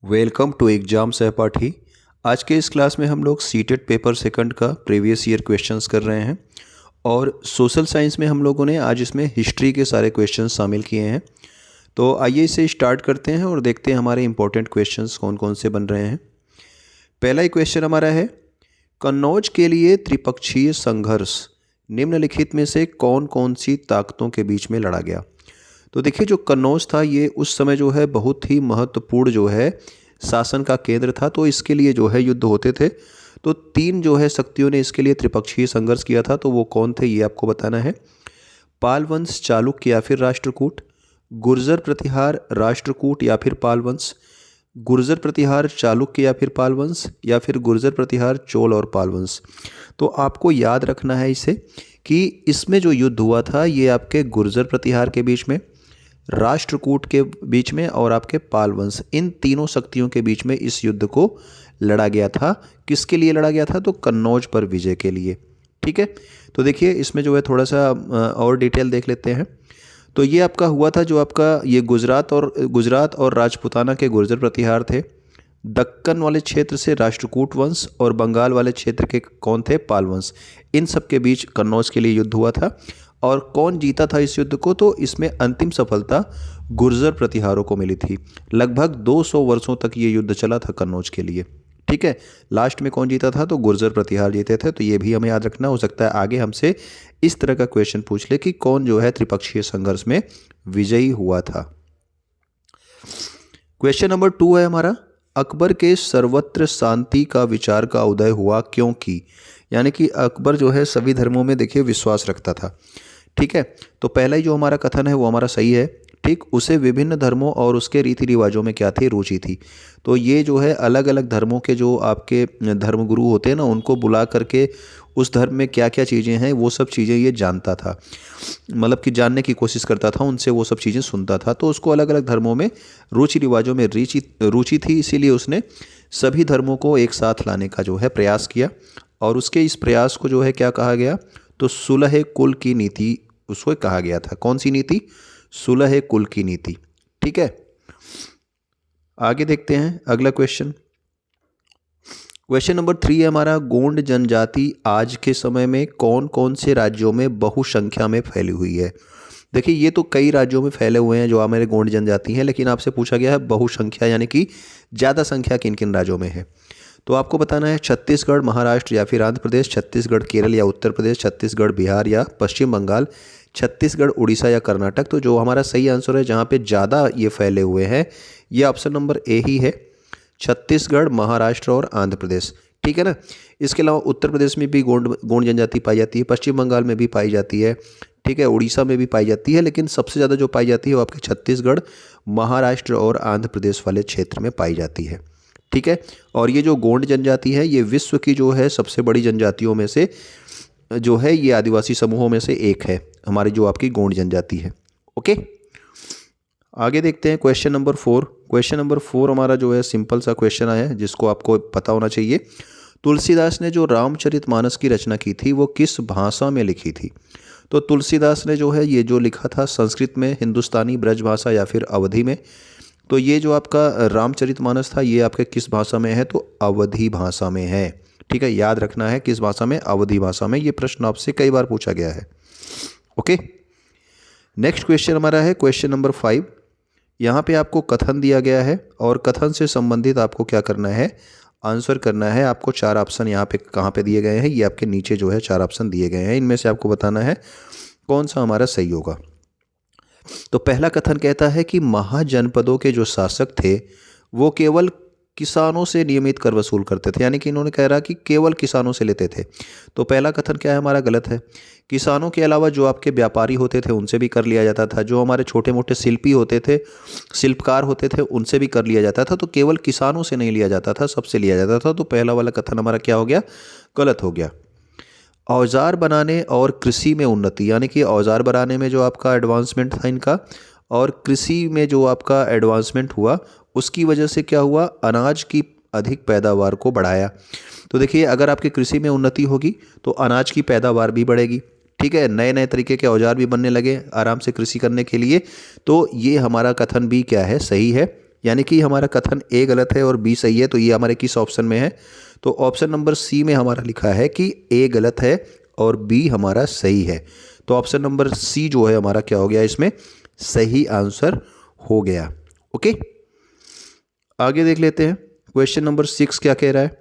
Welcome to exam सहपाठी। आज के इस क्लास में हम लोग सीटेट पेपर सेकंड का प्रीवियस ईयर क्वेश्चंस कर रहे हैं और सोशल साइंस में हम लोगों ने आज इसमें हिस्ट्री के सारे क्वेश्चंस शामिल किए हैं। तो आइए इसे स्टार्ट करते हैं और देखते हैं हमारे इंपॉर्टेंट क्वेश्चंस कौन कौन से बन रहे हैं। पहला ही क्वेश्चन हमारा है, कन्नौज के लिए त्रिपक्षीय संघर्ष निम्नलिखित में से कौन कौन सी ताकतों के बीच में लड़ा गया। तो देखिए, जो कन्नौज था ये उस समय जो है बहुत ही महत्वपूर्ण जो है शासन का केंद्र था। तो इसके लिए जो है युद्ध होते थे। तो तीन जो है शक्तियों ने इसके लिए त्रिपक्षीय संघर्ष किया था। तो वो कौन थे ये आपको बताना है। पाल वंश, चालुक्य या फिर राष्ट्रकूट, गुर्जर प्रतिहार, राष्ट्रकूट या फिर पाल वंश, गुर्जर प्रतिहार चालुक्य या फिर पाल वंश, या फिर गुर्जर प्रतिहार चोल और पाल वंश। तो आपको याद रखना है इसे कि इसमें जो युद्ध हुआ था ये आपके गुर्जर प्रतिहार के बीच में, राष्ट्रकूट के बीच में और आपके पाल वंश, इन तीनों शक्तियों के बीच में इस युद्ध को लड़ा गया था। किसके लिए लड़ा गया था? तो कन्नौज पर विजय के लिए। ठीक है, तो देखिए इसमें जो है थोड़ा सा और डिटेल देख लेते हैं। तो ये आपका हुआ था जो आपका ये गुजरात और राजपूताना के गुर्जर प्रतिहार थे। दक्कन वाले क्षेत्र से राष्ट्रकूट वंश और बंगाल वाले क्षेत्र के कौन थे? पाल वंश। इन सब के बीच कन्नौज के लिए युद्ध हुआ था। और कौन जीता था इस युद्ध को? तो इसमें अंतिम सफलता गुर्जर प्रतिहारों को मिली थी। लगभग 200 वर्षों तक ये युद्ध चला था कन्नौज के लिए। ठीक है, लास्ट में कौन जीता था? तो गुर्जर प्रतिहार जीते थे। तो ये भी हमें याद रखना। हो सकता है आगे हमसे इस तरह का क्वेश्चन पूछ ले कि कौन जो है त्रिपक्षीय संघर्ष में विजयी हुआ था। क्वेश्चन नंबर 2 है हमारा, अकबर के सर्वत्र शांति का विचार का उदय हुआ क्योंकि, यानी कि अकबर जो है सभी धर्मों में देखिए विश्वास रखता था। ठीक है, तो पहला ही जो हमारा कथन है वो हमारा सही है। ठीक, उसे विभिन्न धर्मों और उसके रीति रिवाजों में क्या थी? रुचि थी। तो ये जो है अलग अलग धर्मों के जो आपके धर्मगुरु होते हैं ना, उनको बुला करके उस धर्म में क्या क्या चीज़ें हैं वो सब चीज़ें ये जानता था, मतलब कि जानने की कोशिश करता था, उनसे वो सब चीज़ें सुनता था। तो उसको अलग अलग धर्मों में रुचि रिवाजों में रुचि थी, इसीलिए उसने सभी धर्मों को एक साथ लाने का जो है प्रयास किया। और उसके इस प्रयास को जो है क्या कहा गया? तो सुलह कुल की नीति उसको कहा गया था। कौन सी नीति? सुलह कुल की नीति। ठीक है, आगे देखते हैं अगला क्वेश्चन। क्वेश्चन नंबर 3 है हमारा, गोंड जनजाति आज के समय में कौन कौन से राज्यों में बहुसंख्या में फैली हुई है। देखिए, ये तो कई राज्यों में फैले हुए हैं जो हमारे गोंड जनजाति हैं, लेकिन आपसे पूछा गया है बहुसंख्या, यानी कि ज़्यादा संख्या किन किन राज्यों में है। तो आपको बताना है छत्तीसगढ़, महाराष्ट्र या फिर आंध्र प्रदेश, छत्तीसगढ़ केरल या उत्तर प्रदेश, छत्तीसगढ़ बिहार या पश्चिम बंगाल, छत्तीसगढ़ उड़ीसा या कर्नाटक। तो जो हमारा सही आंसर है जहाँ पे ज़्यादा ये फैले हुए हैं, ये ऑप्शन नंबर ए ही है, छत्तीसगढ़, महाराष्ट्र और आंध्र प्रदेश। ठीक है ना। इसके अलावा उत्तर प्रदेश में भी गोंड जनजाति पाई जाती है, पश्चिम बंगाल में भी पाई जाती है, ठीक है, उड़ीसा में भी पाई जाती है, लेकिन सबसे ज़्यादा जो पाई जाती है वो आपके छत्तीसगढ़, महाराष्ट्र और आंध्र प्रदेश वाले क्षेत्र में पाई जाती है। ठीक है, और ये जो गोंड जनजाति है ये विश्व की जो है सबसे बड़ी जनजातियों में से जो है, ये आदिवासी समूहों में से एक है हमारी जो आपकी गोंड जनजाति है। ओके, आगे देखते हैं क्वेश्चन नंबर 4। क्वेश्चन नंबर 4 हमारा जो है सिंपल सा क्वेश्चन आया है जिसको आपको पता होना चाहिए। तुलसीदास ने जो रामचरितमानस की रचना की थी वो किस भाषा में लिखी थी? तो तुलसीदास ने जो है ये जो लिखा था संस्कृत में, हिंदुस्तानी, ब्रज भाषा या फिर अवधी में। तो ये जो आपका रामचरितमानस था ये आपके किस भाषा में है? तो अवधी भाषा में है। ठीक है, याद रखना है किस भाषा में? अवधी भाषा में। ये प्रश्न आपसे कई बार पूछा गया है। ओके, नेक्स्ट क्वेश्चन हमारा है क्वेश्चन नंबर 5। यहाँ पे आपको कथन दिया गया है और कथन से संबंधित आपको क्या करना है? आंसर करना है। आपको 4 ऑप्शन यहाँ पे कहाँ पे दिए गए हैं? ये आपके नीचे जो है 4 ऑप्शन दिए गए हैं, इनमें से आपको बताना है कौन सा हमारा सही होगा। तो पहला कथन कहता है कि महाजनपदों के जो शासक थे वो केवल किसानों से नियमित कर वसूल करते थे, यानी कि इन्होंने कह रहा कि केवल किसानों से लेते थे। तो पहला कथन क्या है हमारा? गलत है। किसानों के अलावा जो आपके व्यापारी होते थे उनसे भी कर लिया जाता था, जो हमारे छोटे मोटे शिल्पी होते थे, शिल्पकार होते थे, उनसे भी कर लिया जाता था। तो केवल किसानों से नहीं लिया जाता था, सबसे लिया जाता था। तो पहला वाला कथन हमारा क्या हो गया? गलत हो गया। औजार बनाने और कृषि में उन्नति, यानी कि औजार बनाने में जो आपका एडवांसमेंट था इनका, और कृषि में जो आपका एडवांसमेंट हुआ उसकी वजह से क्या हुआ? अनाज की अधिक पैदावार को बढ़ाया। तो देखिए, अगर आपकी कृषि में उन्नति होगी तो अनाज की पैदावार भी बढ़ेगी। ठीक है, नए नए तरीके के औजार भी बनने लगे आराम से कृषि करने के लिए। तो ये हमारा कथन भी क्या है? सही है। यानी कि हमारा कथन ए गलत है और बी सही है। तो ये हमारे किस ऑप्शन में है? तो ऑप्शन नंबर सी में हमारा लिखा है कि ए गलत है और बी हमारा सही है। तो ऑप्शन नंबर सी जो है हमारा क्या हो गया, इसमें सही आंसर हो गया। ओके, आगे देख लेते हैं क्वेश्चन नंबर 6 क्या कह रहा है।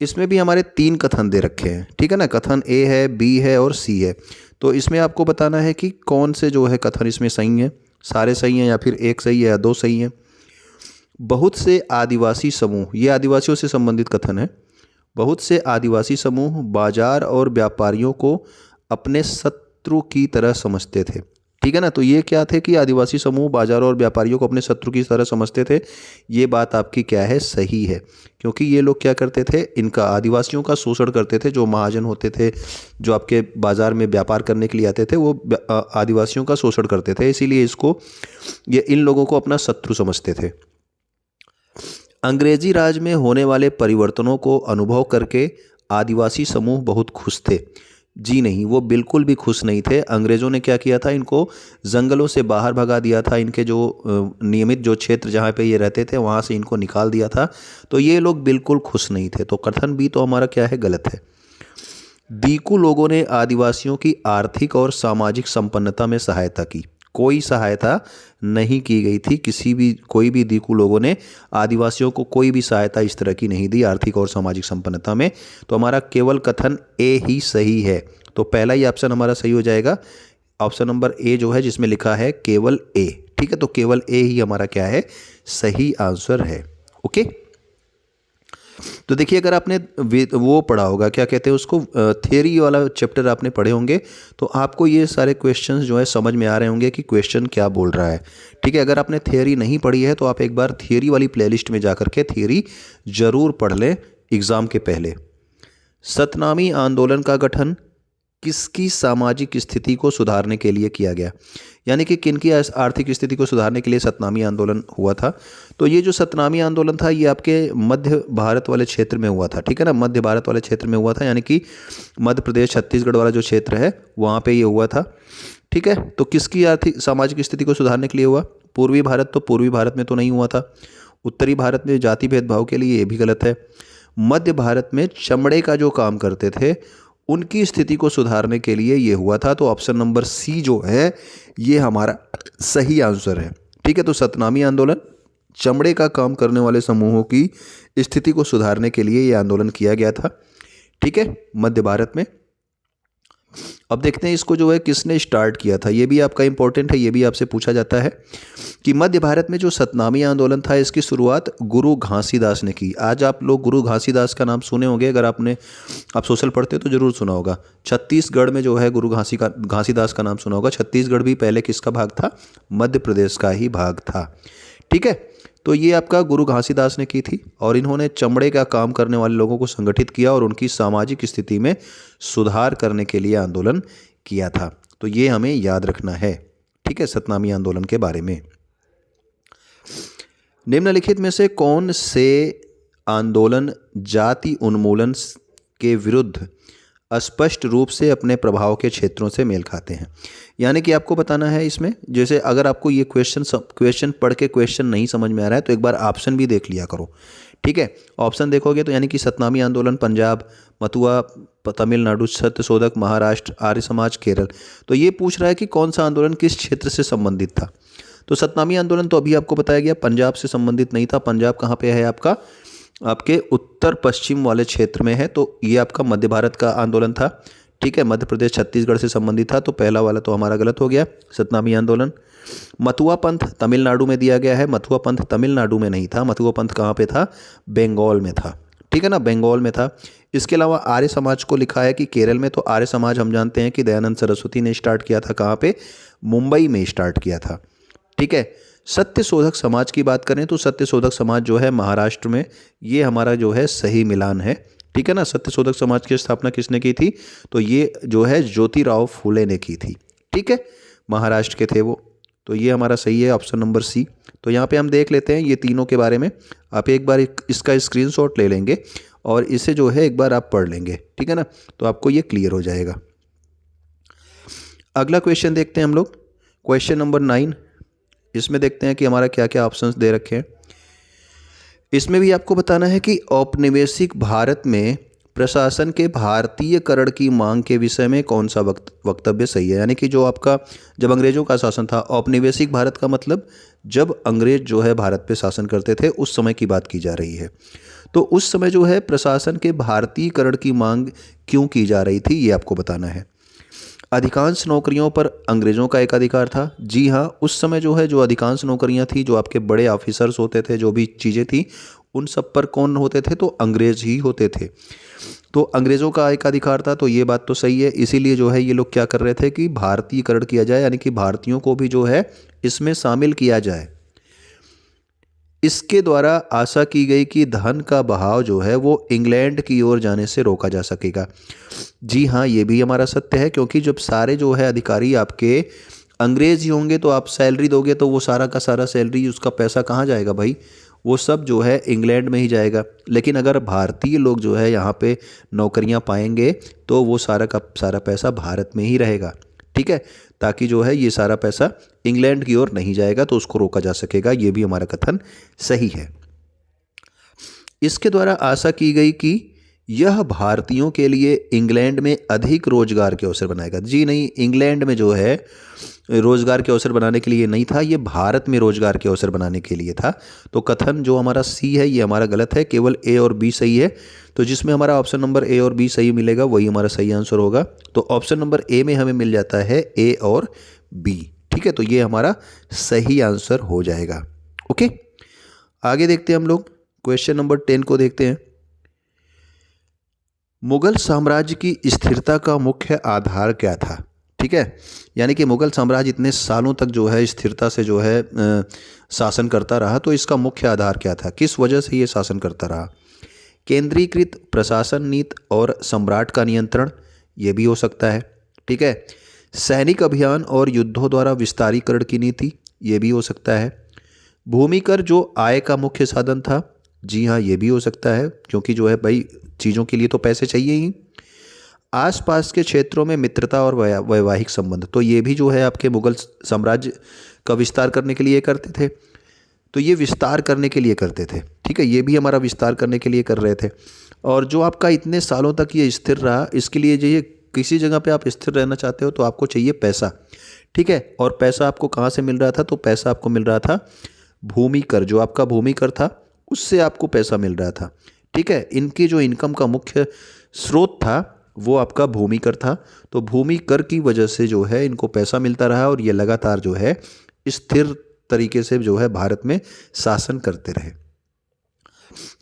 इसमें भी हमारे 3 कथन दे रखे हैं, ठीक है ना। कथन ए है, बी है और सी है। तो इसमें आपको बताना है कि कौन से जो है कथन इसमें सही हैं, सारे सही हैं या फिर एक सही है या 2 सही हैं। बहुत से आदिवासी समूह, ये आदिवासियों से संबंधित कथन है। बहुत से आदिवासी समूह बाजार और व्यापारियों को अपने शत्रु की तरह समझते थे, ठीक है ना। तो ये क्या थे कि आदिवासी समूह बाजार और व्यापारियों को अपने शत्रु की तरह समझते थे। ये बात आपकी क्या है, सही है। क्योंकि ये लोग क्या करते थे, इनका आदिवासियों का शोषण करते थे। जो महाजन होते थे, जो आपके बाजार में व्यापार करने के लिए आते थे, वो आदिवासियों का शोषण करते थे। इसीलिए ये इन लोगों को अपना शत्रु समझते थे। अंग्रेजी राज में होने वाले परिवर्तनों को अनुभव करके आदिवासी समूह बहुत खुश थे। जी नहीं, वो बिल्कुल भी खुश नहीं थे। अंग्रेज़ों ने क्या किया था, इनको जंगलों से बाहर भगा दिया था। इनके जो नियमित जो क्षेत्र जहाँ पे ये रहते थे वहाँ से इनको निकाल दिया था। तो ये लोग बिल्कुल खुश नहीं थे। तो कथन बी तो हमारा क्या है, गलत है। दीकू लोगों ने आदिवासियों की आर्थिक और सामाजिक संपन्नता में सहायता की। कोई सहायता नहीं की गई थी। कोई भी दीकू लोगों ने आदिवासियों को कोई भी सहायता इस तरह की नहीं दी आर्थिक और सामाजिक संपन्नता में। तो हमारा केवल कथन ए ही सही है। तो पहला ही ऑप्शन हमारा सही हो जाएगा, ऑप्शन नंबर ए जो है जिसमें लिखा है केवल ए, ठीक है। तो केवल ए ही हमारा क्या है, सही आंसर है। ओके, तो देखिए अगर आपने वो पढ़ा होगा, क्या कहते हैं उसको, थियरी वाला चैप्टर आपने पढ़े होंगे, तो आपको ये सारे क्वेश्चंस जो है समझ में आ रहे होंगे कि क्वेश्चन क्या बोल रहा है, ठीक है। अगर आपने थियरी नहीं पढ़ी है तो आप एक बार थियरी वाली प्लेलिस्ट में जाकर के थियरी जरूर पढ़ लें एग्ज़ाम के पहले। सतनामी आंदोलन का गठन किसकी सामाजिक स्थिति को सुधारने के लिए किया गया, यानी कि किनकी आर्थिक स्थिति को सुधारने के लिए सतनामी आंदोलन हुआ था। तो ये जो सतनामी आंदोलन था ये आपके मध्य भारत वाले क्षेत्र में हुआ था, ठीक है ना। मध्य भारत वाले क्षेत्र में हुआ था, यानी कि मध्य प्रदेश छत्तीसगढ़ वाला जो क्षेत्र है वहाँ पे ये हुआ था, ठीक है। तो किसकी आर्थिक सामाजिक स्थिति को सुधारने के लिए हुआ? पूर्वी भारत, तो पूर्वी भारत में तो नहीं हुआ था। उत्तरी भारत में जाति भेदभाव के लिए, ये भी गलत है। मध्य भारत में चमड़े का जो काम करते थे उनकी स्थिति को सुधारने के लिए ये हुआ था। तो ऑप्शन नंबर सी जो है ये हमारा सही आंसर है, ठीक है। तो सतनामी आंदोलन चमड़े का काम करने वाले समूहों की स्थिति को सुधारने के लिए ये आंदोलन किया गया था, ठीक है, मध्य भारत में। अब देखते हैं इसको जो है किसने स्टार्ट किया था। ये भी आपका इंपॉर्टेंट है, ये भी आपसे पूछा जाता है कि मध्य भारत में जो सतनामी आंदोलन था इसकी शुरुआत गुरु घासीदास ने की। आज आप लोग गुरु घासीदास का नाम सुने होंगे, अगर आप सोशल पढ़ते हो तो जरूर सुना होगा। छत्तीसगढ़ में जो है गुरु घासीदास का नाम सुना होगा। छत्तीसगढ़ भी पहले किसका भाग था, मध्य प्रदेश का ही भाग था, ठीक है। तो ये आपका गुरु घासीदास ने की थी और इन्होंने चमड़े का काम करने वाले लोगों को संगठित किया और उनकी सामाजिक स्थिति में सुधार करने के लिए आंदोलन किया था। तो ये हमें याद रखना है, ठीक है, सतनामी आंदोलन के बारे में। निम्नलिखित में से कौन से आंदोलन जाति उन्मूलन के विरुद्ध स्पष्ट रूप से अपने प्रभाव के क्षेत्रों से मेल खाते हैं? यानी कि आपको बताना है इसमें, जैसे अगर आपको ये क्वेश्चन पढ़ के क्वेश्चन नहीं समझ में आ रहा है तो एक बार ऑप्शन भी देख लिया करो, ठीक है। ऑप्शन देखोगे तो यानी कि सतनामी आंदोलन पंजाब, मथुआ तमिलनाडु, सत्यशोधक महाराष्ट्र, आर्य समाज केरल। तो ये पूछ रहा है कि कौन सा आंदोलन किस क्षेत्र से संबंधित था। तो सतनामी आंदोलन तो अभी आपको बताया गया पंजाब से संबंधित नहीं था। पंजाब कहाँ पे है आपका, आपके उत्तर पश्चिम वाले क्षेत्र में है। तो ये आपका मध्य भारत का आंदोलन था, ठीक है। मध्य प्रदेश छत्तीसगढ़ से संबंधित था। तो पहला वाला तो हमारा गलत हो गया, सतनामी आंदोलन। मथुआ पंथ तमिलनाडु में दिया गया है। मथुआ पंथ तमिलनाडु में नहीं था। मथुआ पंथ कहाँ पे था, बंगाल में था, ठीक है ना, बंगाल में था। इसके अलावा आर्य समाज को लिखा है कि केरल में। तो आर्य समाज हम जानते हैं कि दयानंद सरस्वती ने स्टार्ट किया था, कहाँ पे, मुंबई में स्टार्ट किया था, ठीक है। सत्यशोधक समाज की बात करें तो सत्यशोधक समाज जो है महाराष्ट्र में, ये हमारा जो है सही मिलान है, ठीक है ना। सत्यशोधक समाज की स्थापना किसने की थी, तो ये जो है ज्योतिराव फूले ने की थी, ठीक है, महाराष्ट्र के थे वो। तो ये हमारा सही है, ऑप्शन नंबर सी। तो यहाँ पे हम देख लेते हैं ये तीनों के बारे में। आप एक बार इसका स्क्रीनशॉट ले लेंगे और इसे जो है एक बार आप पढ़ लेंगे, ठीक है ना, तो आपको ये क्लियर हो जाएगा। अगला क्वेश्चन देखते हैं हम लोग, क्वेश्चन नंबर 9। इसमें देखते हैं कि हमारा क्या क्या ऑप्शंस दे रखे हैं। इसमें भी आपको बताना है कि औपनिवेशिक भारत में प्रशासन के भारतीयकरण की मांग के विषय में कौन सा वक्तव्य सही है। यानी कि जो आपका जब अंग्रेजों का शासन था, औपनिवेशिक भारत का मतलब जब अंग्रेज जो है भारत पे शासन करते थे उस समय की बात की जा रही है। तो उस समय जो है प्रशासन के भारतीयकरण की मांग क्यों की जा रही थी, ये आपको बताना है। अधिकांश नौकरियों पर अंग्रेजों का एक अधिकार था। जी हाँ, उस समय जो है जो अधिकांश नौकरियां थी, जो आपके बड़े ऑफिसर्स होते थे, जो भी चीज़ें थी, उन सब पर कौन होते थे, तो अंग्रेज ही होते थे। तो अंग्रेज़ों का एक अधिकार था, तो ये बात तो सही है। इसीलिए जो है ये लोग क्या कर रहे थे कि भारतीयकरण किया जाए, यानी कि भारतीयों को भी जो है इसमें शामिल किया जाए। इसके द्वारा आशा की गई कि धन का बहाव जो है वो इंग्लैंड की ओर जाने से रोका जा सकेगा। जी हाँ, ये भी हमारा सत्य है, क्योंकि जब सारे जो है अधिकारी आपके अंग्रेज ही होंगे तो आप सैलरी दोगे तो वो सारा का सारा सैलरी, उसका पैसा कहाँ जाएगा भाई, वो सब जो है इंग्लैंड में ही जाएगा। लेकिन अगर भारतीय लोग जो है यहाँ पे नौकरियाँ पाएंगे तो वो सारा का सारा पैसा भारत में ही रहेगा। ठीक है, ताकि जो है ये सारा पैसा इंग्लैंड की ओर नहीं जाएगा, तो उसको रोका जा सकेगा। ये भी हमारा कथन सही है। इसके द्वारा आशा की गई कि यह भारतीयों के लिए इंग्लैंड में अधिक रोजगार के अवसर बनाएगा। जी नहीं, इंग्लैंड में जो है रोजगार के अवसर बनाने के लिए नहीं था, ये भारत में रोजगार के अवसर बनाने के लिए था। तो कथन जो हमारा सी है ये हमारा गलत है, केवल ए और बी सही है। तो जिसमें हमारा ऑप्शन नंबर ए और बी सही मिलेगा वही हमारा सही आंसर होगा। तो ऑप्शन नंबर ए में हमें मिल जाता है ए और बी। ठीक है, तो ये हमारा सही आंसर हो जाएगा। ओके, आगे देखते हैं हम लोग, क्वेश्चन नंबर 10 को देखते हैं। मुगल साम्राज्य की स्थिरता का मुख्य आधार क्या था। ठीक है, यानी कि मुगल साम्राज्य इतने सालों तक जो है स्थिरता से जो है शासन करता रहा, तो इसका मुख्य आधार क्या था, किस वजह से ये शासन करता रहा। केंद्रीकृत प्रशासन नीति और सम्राट का नियंत्रण, ये भी हो सकता है। ठीक है, सैनिक अभियान और युद्धों द्वारा विस्तारीकरण की नीति, ये भी हो सकता है। भूमि कर जो आय का मुख्य साधन था, जी हाँ, ये भी हो सकता है, क्योंकि जो है भाई चीज़ों के लिए तो पैसे चाहिए ही। आसपास के क्षेत्रों में मित्रता और वैवाहिक संबंध, तो ये भी जो है आपके मुगल साम्राज्य का विस्तार करने के लिए करते थे। तो ये विस्तार करने के लिए करते थे। ठीक है, ये भी हमारा विस्तार करने के लिए कर रहे थे। और जो आपका इतने सालों तक ये स्थिर रहा, इसके लिए जो ये किसी जगह पे आप स्थिर रहना चाहते हो तो आपको चाहिए पैसा। ठीक है, और पैसा आपको कहाँ से मिल रहा था, तो पैसा आपको मिल रहा था भूमि कर, जो आपका भूमि कर था उससे आपको पैसा मिल रहा था। ठीक है, इनकी जो इनकम का मुख्य स्रोत था वो आपका भूमि कर था। तो भूमि कर की वजह से जो है इनको पैसा मिलता रहा और ये लगातार जो है स्थिर तरीके से जो है भारत में शासन करते रहे।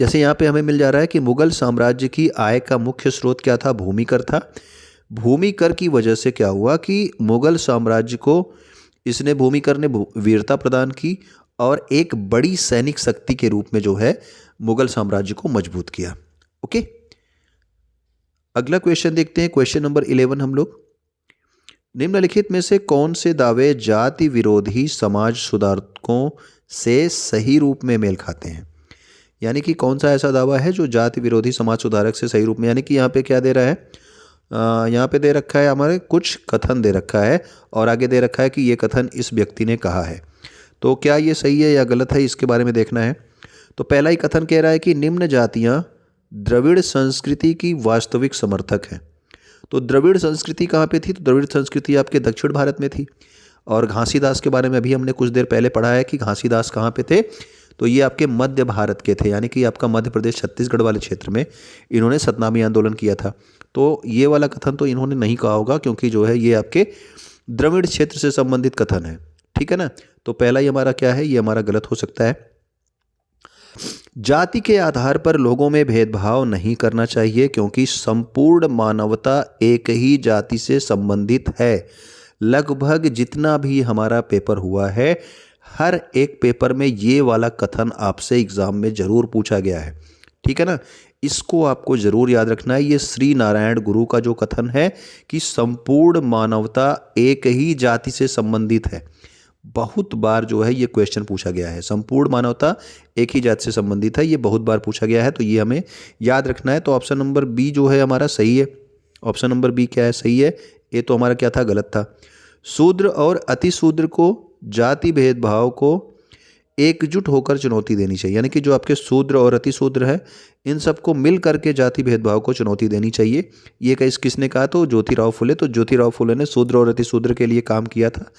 जैसे यहाँ पे हमें मिल जा रहा है कि मुगल साम्राज्य की आय का मुख्य स्रोत क्या था, भूमि कर था। भूमि कर की वजह से क्या हुआ कि मुगल साम्राज्य को इसने भूमि कर ने वीरता प्रदान की और एक बड़ी सैनिक शक्ति के रूप में जो है मुगल साम्राज्य को मजबूत किया। ओके, अगला क्वेश्चन देखते हैं, क्वेश्चन नंबर 11 हम लोग। निम्नलिखित में से कौन से दावे जाति विरोधी समाज सुधारकों से सही रूप में मेल खाते हैं। यानी कि कौन सा ऐसा दावा है जो जाति विरोधी समाज सुधारक से सही रूप में, यानी कि यहाँ पे क्या दे रहा है, यहाँ पे दे रखा है हमारे कुछ कथन दे रखा है और आगे दे रखा है कि ये कथन इस व्यक्ति ने कहा है। तो क्या ये सही है या गलत है, इसके बारे में देखना है। तो पहला ही कथन कह रहा है कि निम्न जातियाँ द्रविड़ संस्कृति की वास्तविक समर्थक हैं। तो द्रविड़ संस्कृति कहाँ पे थी, तो द्रविड़ संस्कृति आपके दक्षिण भारत में थी। और घासीदास के बारे में अभी हमने कुछ देर पहले पढ़ा है कि घासीदास कहाँ पे थे, तो ये आपके मध्य भारत के थे, यानी कि आपका मध्य प्रदेश छत्तीसगढ़ वाले क्षेत्र में इन्होंने सतनामी आंदोलन किया था। तो ये वाला कथन तो इन्होंने नहीं कहा होगा, क्योंकि जो है ये आपके द्रविड़ क्षेत्र से संबंधित कथन है। ठीक है ना, तो पहला ही हमारा क्या है, ये हमारा गलत हो सकता है। जाति के आधार पर लोगों में भेदभाव नहीं करना चाहिए, क्योंकि संपूर्ण मानवता एक ही जाति से संबंधित है। लगभग जितना भी हमारा पेपर हुआ है, हर एक पेपर में ये वाला कथन आपसे एग्जाम में जरूर पूछा गया है। ठीक है ना, इसको आपको जरूर याद रखना है। ये श्री नारायण गुरु का जो कथन है कि संपूर्ण मानवता एक ही जाति से संबंधित है, बहुत बार जो है ये क्वेश्चन पूछा गया है। संपूर्ण मानवता एक ही जाति से संबंधित है, ये बहुत बार पूछा गया है, तो ये हमें याद रखना है। तो ऑप्शन नंबर बी जो है हमारा सही है। ऑप्शन नंबर बी क्या है, सही है। ये तो हमारा क्या था, गलत था। शूद्र और अतिशूद्र को जाति भेदभाव को एकजुट होकर चुनौती देनी चाहिए, यानी कि जो आपके शूद्र और अतिशूद्र है इन सबको मिल करके जाति भेदभाव को चुनौती देनी चाहिए। ये किसने कहा? तो ज्योतिराव फुले। तो ज्योतिराव फुले ने शूद्र और अतिशूद्र के लिए काम किया था।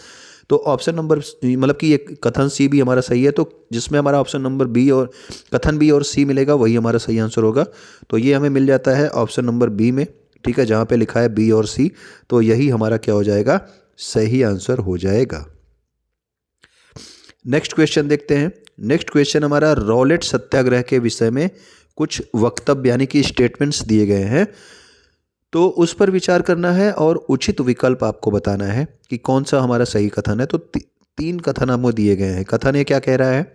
तो ऑप्शन नंबर मतलब कि ये कथन सी भी हमारा सही है। तो जिसमें हमारा ऑप्शन नंबर बी और कथन बी और सी मिलेगा वही हमारा सही आंसर होगा। तो ये हमें मिल जाता है ऑप्शन नंबर बी में, ठीक है, जहाँ पे लिखा है बी और सी। तो यही हमारा क्या हो जाएगा? सही आंसर हो जाएगा। नेक्स्ट क्वेश्चन देखते हैं। नेक्स्ट क्वेश्चन हमारा रॉलेट सत्याग्रह के विषय में कुछ वक्तव्य यानी कि स्टेटमेंट्स दिए गए हैं, तो उस पर विचार करना है और उचित विकल्प आपको बताना है कि कौन सा हमारा सही कथन है। तो तीन कथन हमको दिए गए हैं। कथन ये क्या कह रहा है?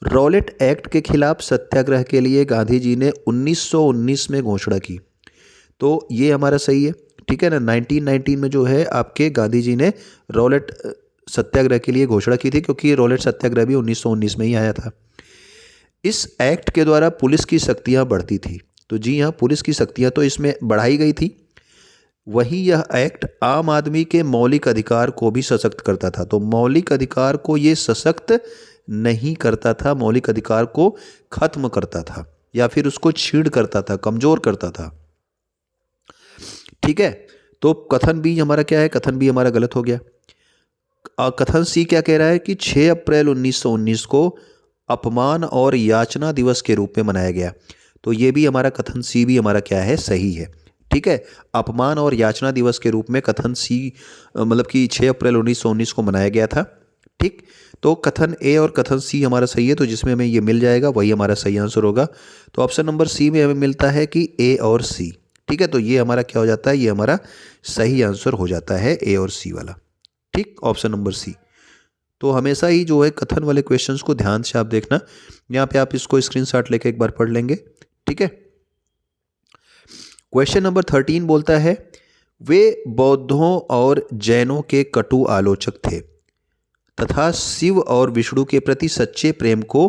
रॉलेट एक्ट के खिलाफ सत्याग्रह के लिए गांधी जी ने 1919 में घोषणा की। तो ये हमारा सही है, ठीक है ना। 1919 में जो है आपके गांधी जी ने रॉलेट सत्याग्रह के लिए घोषणा की थी, क्योंकि रॉलेट सत्याग्रह भी 1919 में ही आया था। इस एक्ट के द्वारा पुलिस की शक्तियां बढ़ती थी। तो जी हाँ, पुलिस की शक्तियां तो इसमें बढ़ाई गई थी। वहीं यह एक्ट आम आदमी के मौलिक अधिकार को भी सशक्त करता था। तो मौलिक अधिकार को ये सशक्त नहीं करता था, मौलिक अधिकार को खत्म करता था या फिर उसको छीड़ करता था, कमजोर करता था, ठीक है। तो कथन बी हमारा क्या है? कथन बी हमारा गलत हो गया। कथन सी क्या कह रहा है कि 6 अप्रैल 1919 को अपमान और याचना दिवस के रूप में मनाया गया। तो ये भी हमारा कथन सी भी हमारा क्या है? सही है, ठीक है। अपमान और याचना दिवस के रूप में कथन सी मतलब कि 6 अप्रैल 1919 को मनाया गया था, ठीक। तो कथन ए और कथन सी हमारा सही है, तो जिसमें हमें ये मिल जाएगा वही हमारा सही आंसर होगा। तो ऑप्शन नंबर सी में हमें मिलता है कि ए और सी, ठीक है। तो ये हमारा क्या हो जाता है? ये हमारा सही आंसर हो जाता है ए और सी वाला, ठीक, ऑप्शन नंबर सी। तो हमेशा ही जो है कथन वाले क्वेश्चंस को ध्यान से आप देखना। यहाँ पे आप इसको स्क्रीनशॉट लेके एक बार पढ़ लेंगे, ठीक है। क्वेश्चन नंबर 13 बोलता है, वे बौद्धों और जैनों के कटु आलोचक थे तथा शिव और विष्णु के प्रति सच्चे प्रेम को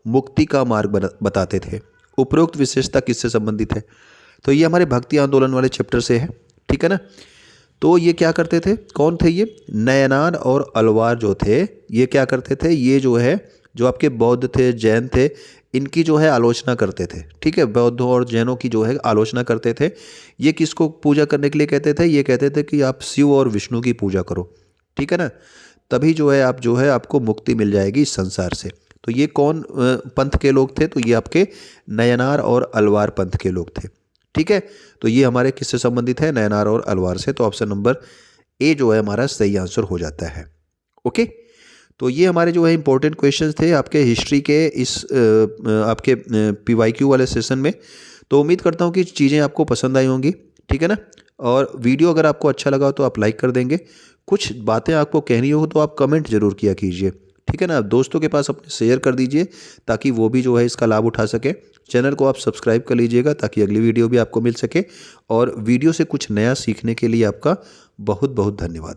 मुक्ति का मार्ग बताते थे। उपरोक्त विशेषता किससे संबंधित है? तो ये हमारे भक्ति आंदोलन वाले चैप्टर से है, ठीक है ना। तो ये क्या करते थे? कौन थे ये? नयनार और अलवार जो थे, ये क्या करते थे? ये जो है जो आपके बौद्ध थे, जैन थे, इनकी जो है आलोचना करते थे, ठीक है। बौद्धों और जैनों की जो है आलोचना करते थे। ये किसको पूजा करने के लिए कहते थे? ये कहते थे कि आप शिव और विष्णु की पूजा करो, ठीक है ना, तभी जो है आप जो है आपको मुक्ति मिल जाएगी इस संसार से। तो ये कौन पंथ के लोग थे? तो ये आपके नयनार और अलवार पंथ के लोग थे, ठीक है। तो ये हमारे किससे संबंधित है? नयनार और अलवार से। तो ऑप्शन नंबर ए जो है हमारा सही आंसर हो जाता है, ओके। तो ये हमारे जो है इंपॉर्टेंट क्वेश्चंस थे आपके हिस्ट्री के इस आपके PYQ वाले सेशन में। तो उम्मीद करता हूँ कि चीज़ें आपको पसंद आई होंगी, ठीक है ना। और वीडियो अगर आपको अच्छा लगा तो आप लाइक कर देंगे। कुछ बातें आपको कहनी हो तो आप कमेंट जरूर किया कीजिए, ठीक है ना। दोस्तों के पास अपने शेयर कर दीजिए ताकि वो भी जो है इसका लाभ उठा सके। चैनल को आप सब्सक्राइब कर लीजिएगा ताकि अगली वीडियो भी आपको मिल सके। और वीडियो से कुछ नया सीखने के लिए आपका बहुत बहुत धन्यवाद।